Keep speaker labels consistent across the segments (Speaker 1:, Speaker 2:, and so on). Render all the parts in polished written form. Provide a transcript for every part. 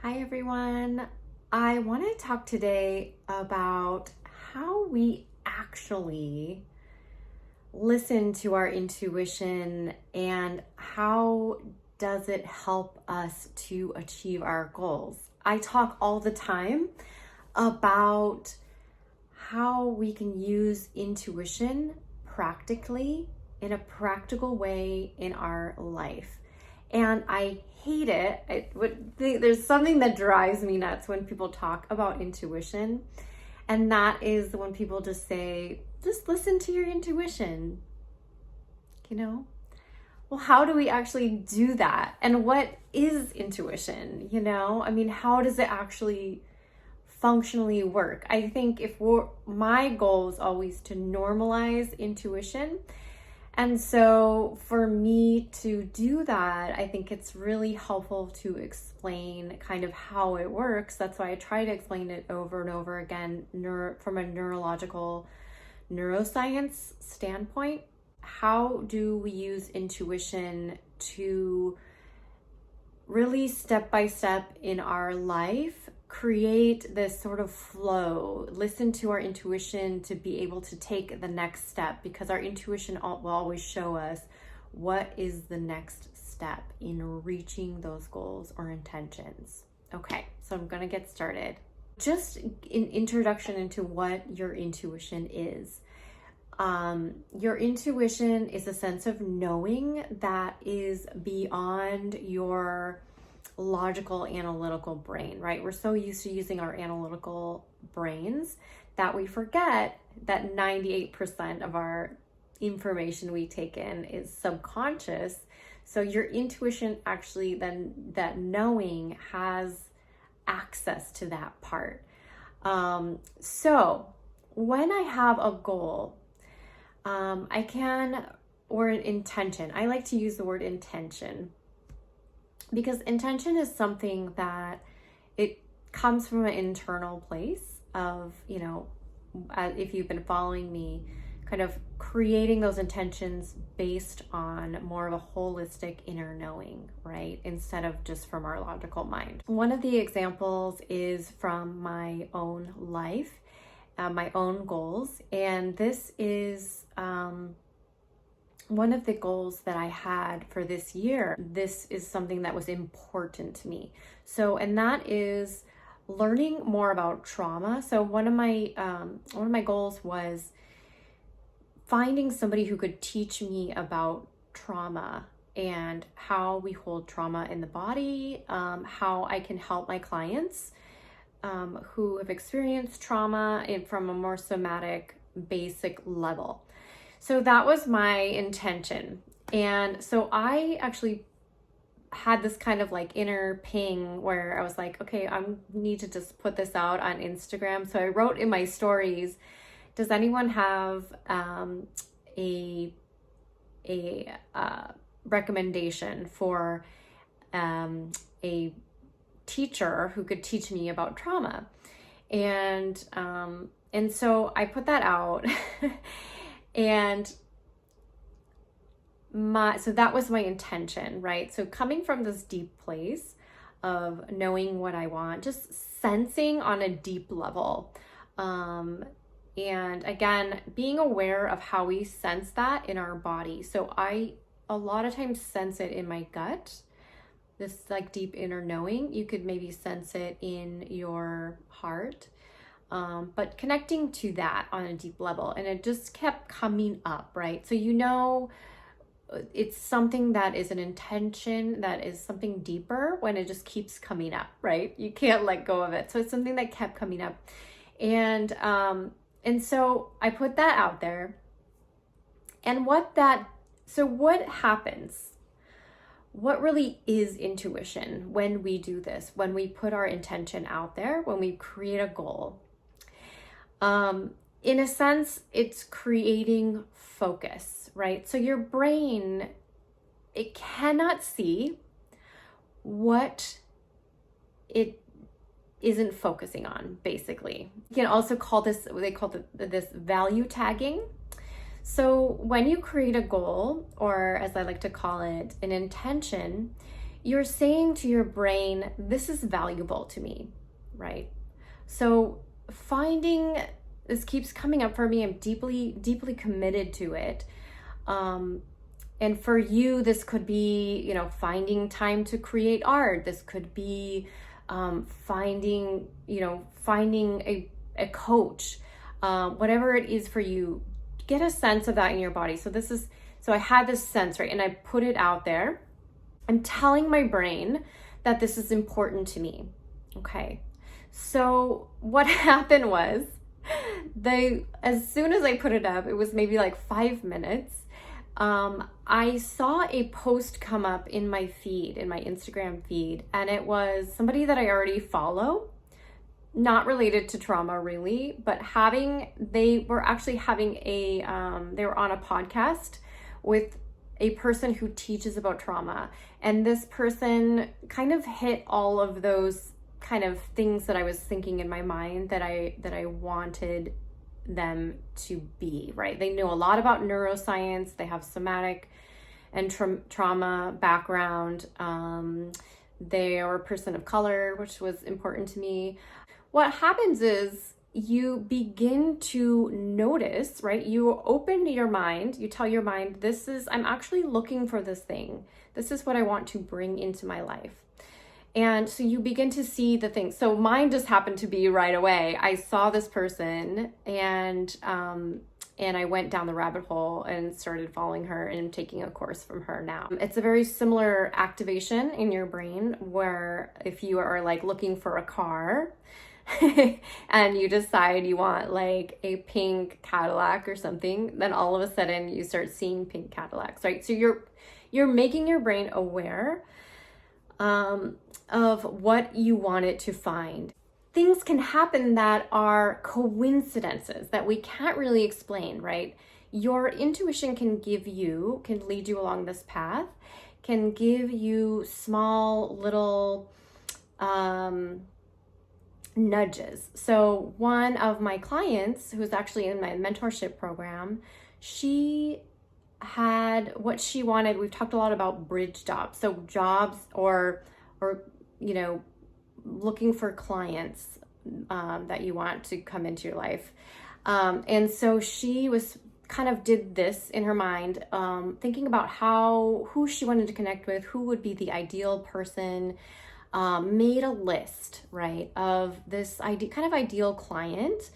Speaker 1: Hi everyone. I want to talk today about how we actually listen to our intuition and how does it help us to achieve our goals. I talk all the time about how we can use intuition practically in a practical way in our life. And I hate it. There's something that drives me nuts when people talk about intuition. And that is when people just say, just listen to your intuition. You know? Well, how do we actually do that? And what is intuition? How does it actually functionally work? I think my goal is always to normalize intuition. And so for me to do that, I think it's really helpful to explain kind of how it works. That's why I try to explain it over and over again from a neuroscience standpoint. How do we use intuition to really step by step in our life create this sort of flow, listen to our intuition to be able to take the next step, because our intuition will always show us what is the next step in reaching those goals or intentions. Okay, so I'm going to get started. Just an introduction into what your intuition is. Your intuition is a sense of knowing that is beyond your logical analytical brain, right? We're so used to using our analytical brains that we forget that 98% of our information we take in is subconscious. So your intuition actually, then that knowing, has access to that part. So when I have a goal, or an intention, I like to use the word intention, because intention is something that it comes from an internal place of, if you've been following me, kind of creating those intentions based on more of a holistic inner knowing, right? Instead of just from our logical mind. One of the examples is from my own life, my own goals. And this is, one of the goals that I had for this year. This is something that was important to me. And that is learning more about trauma. So one of my goals was finding somebody who could teach me about trauma and how we hold trauma in the body, how I can help my clients who have experienced trauma from a more somatic, basic level. So that was my intention. And so I actually had this kind of like inner ping where I was like, okay, I need to just put this out on Instagram. So I wrote in my stories, does anyone have a recommendation for a teacher who could teach me about trauma? And so I put that out. And so that was my intention, right? So coming from this deep place of knowing what I want, just sensing on a deep level. And again, being aware of how we sense that in our body. So I, a lot of times, sense it in my gut, this like deep inner knowing. You could maybe sense it in your heart. But connecting to that on a deep level, and it just kept coming up, right? So it's something that is an intention, that is something deeper when it just keeps coming up, right? You can't let go of it. So it's something that kept coming up. And so I put that out there. And what happens? What really is intuition when we do this, when we put our intention out there, when we create a goal? In a sense, it's creating focus, right? So your brain, it cannot see what it isn't focusing on, basically. You can also call this, they call this value tagging. So when you create a goal, or as I like to call it, an intention, you're saying to your brain, this is valuable to me, right? So finding, this keeps coming up for me. I'm deeply, deeply committed to it. And for you, this could be, finding time to create art. This could be finding a coach, whatever it is for you. Get a sense of that in your body. So I had this sense, right? And I put it out there. I'm telling my brain that this is important to me. Okay. So what happened was, as soon as I put it up, it was maybe like 5 minutes. I saw a post come up in my feed, in my Instagram feed, and it was somebody that I already follow, not related to trauma really, but they were on a podcast with a person who teaches about trauma. And this person kind of hit all of those kind of things that I was thinking in my mind that I wanted them to be, right? They know a lot about neuroscience. They have somatic and trauma background. They are a person of color, which was important to me. What happens is you begin to notice, right? You open your mind, you tell your mind, I'm actually looking for this thing. This is what I want to bring into my life. And so you begin to see the things. So mine just happened to be right away. I saw this person and I went down the rabbit hole and started following her and taking a course from her now. It's a very similar activation in your brain where if you are like looking for a car and you decide you want like a pink Cadillac or something, then all of a sudden you start seeing pink Cadillacs, right? So you're making your brain aware of what you want it to find. Things can happen that are coincidences that we can't really explain, right? Your intuition can lead you along this path, can give you small little nudges. So one of my clients, who's actually in my mentorship program, she had what she wanted. We've talked a lot about bridge jobs. So jobs or looking for clients that you want to come into your life. And so she did this in her mind, thinking about who she wanted to connect with, who would be the ideal person, made a list, right, of this ideal client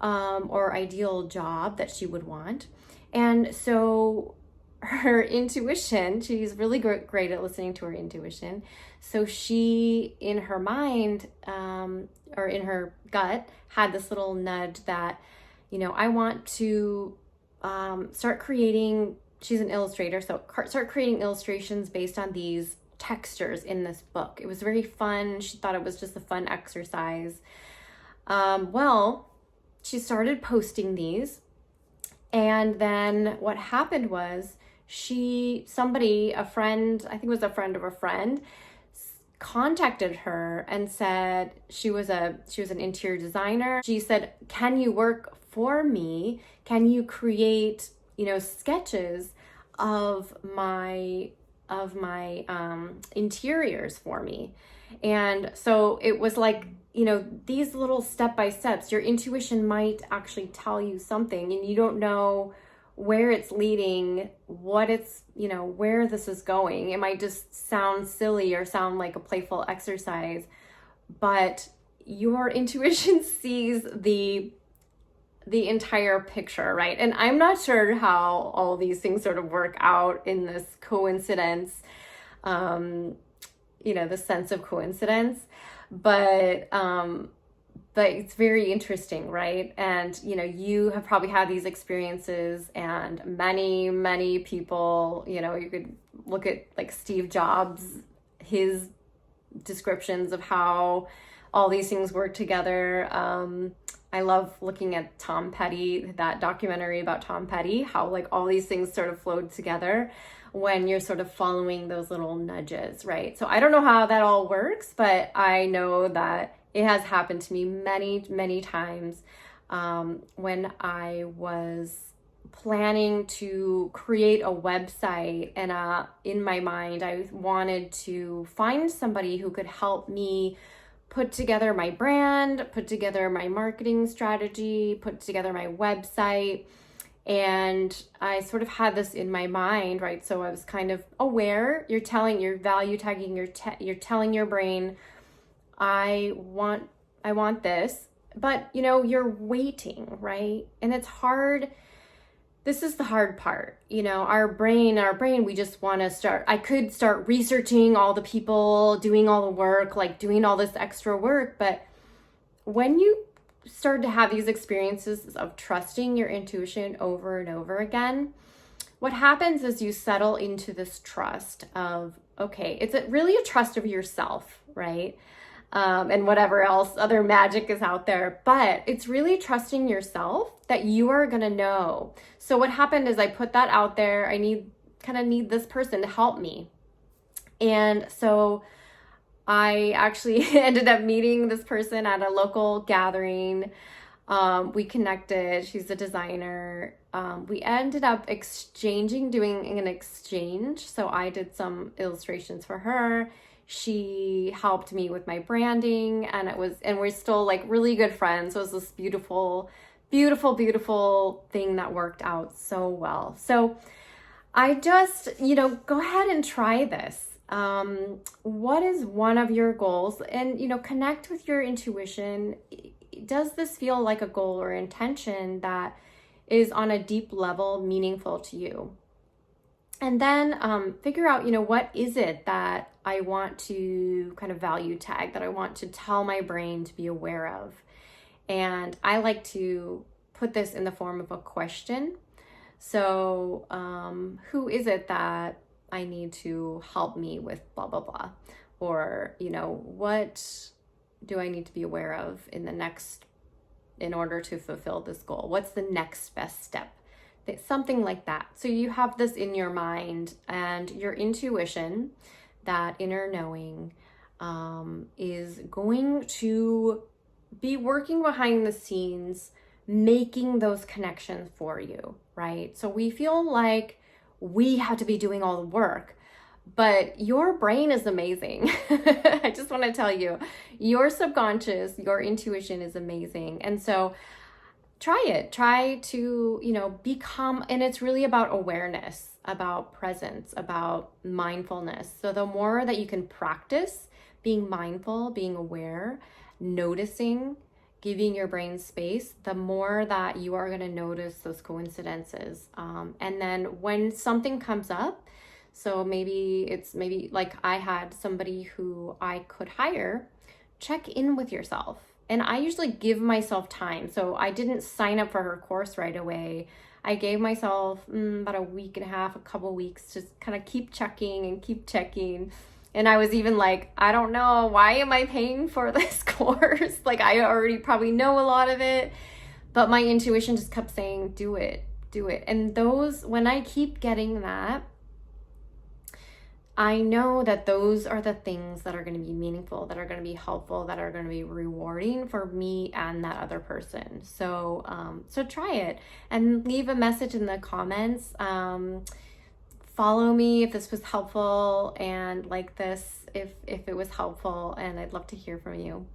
Speaker 1: or ideal job that she would want. And so her intuition, she's really great at listening to her intuition. So she, in her mind, or in her gut, had this little nudge that, I want to start creating, she's an illustrator, so start creating illustrations based on these textures in this book. It was very fun. She thought it was just a fun exercise. She started posting these. And then what happened was a friend, I think it was a friend of a friend, contacted her and said she was an interior designer. She said, "Can you work for me? Can you create, sketches of my interiors for me?" And so it was like, these little step-by-steps, your intuition might actually tell you something and you don't know where it's leading, what it's, where this is going. It might just sound silly or sound like a playful exercise, but your intuition sees the entire picture, right? And I'm not sure how all these things sort of work out in this coincidence, the sense of coincidence, but it's very interesting, right? And, you have probably had these experiences, and many, many people, you could look at like Steve Jobs, his descriptions of how all these things work together. I love looking at Tom Petty, that documentary about Tom Petty, how like all these things sort of flowed together when you're sort of following those little nudges, right? So I don't know how that all works, but I know that it has happened to me many, many times when I was planning to create a website, and in my mind I wanted to find somebody who could help me put together my brand, put together my marketing strategy, put together my website. And I sort of had this in my mind, right? So I was kind of aware. You're value tagging, you're telling your brain, I want this, but you're waiting, right? And it's hard. This is the hard part. Our brain, we just want to start. I could start researching all the people, doing all the work, like doing all this extra work. But when you start to have these experiences of trusting your intuition over and over again, what happens is you settle into this trust of, okay, it's really a trust of yourself, right? And whatever else other magic is out there, but it's really trusting yourself that you are going to know. So what happened is I put that out there. I need this person to help me. And so I actually ended up meeting this person at a local gathering. We connected. She's a designer. We ended up doing an exchange. So I did some illustrations for her. She helped me with my branding, and we're still like really good friends. So it was this beautiful, beautiful, beautiful thing that worked out so well. So I just, go ahead and try this. What is one of your goals? And, connect with your intuition. Does this feel like a goal or intention that is on a deep level meaningful to you? And then figure out, what is it that I want to kind of value tag, that I want to tell my brain to be aware of. And I like to put this in the form of a question. So who is it that I need to help me with blah, blah, blah? Or, what do I need to be aware of in order to fulfill this goal? What's the next best step? Something like that. So you have this in your mind, and your intuition, that inner knowing, is going to be working behind the scenes, making those connections for you, right? So we feel like we have to be doing all the work, but your brain is amazing. I just want to tell you, your subconscious, your intuition is amazing. And so try to, become, and it's really about awareness, about presence, about mindfulness. So the more that you can practice being mindful, being aware, noticing, giving your brain space, the more that you are going to notice those coincidences. And then when something comes up, so maybe like I had somebody who I could hire, check in with yourself. And I usually give myself time. So I didn't sign up for her course right away. I gave myself about a week and a half, a couple weeks to kind of keep checking. And I was even like, I don't know, why am I paying for this course? Like, I already probably know a lot of it. But my intuition just kept saying, do it. And when I keep getting that, I know that those are the things that are going to be meaningful, that are going to be helpful, that are going to be rewarding for me and that other person. So try it and leave a message in the comments. Follow me if this was helpful, and like this if it was helpful, and I'd love to hear from you.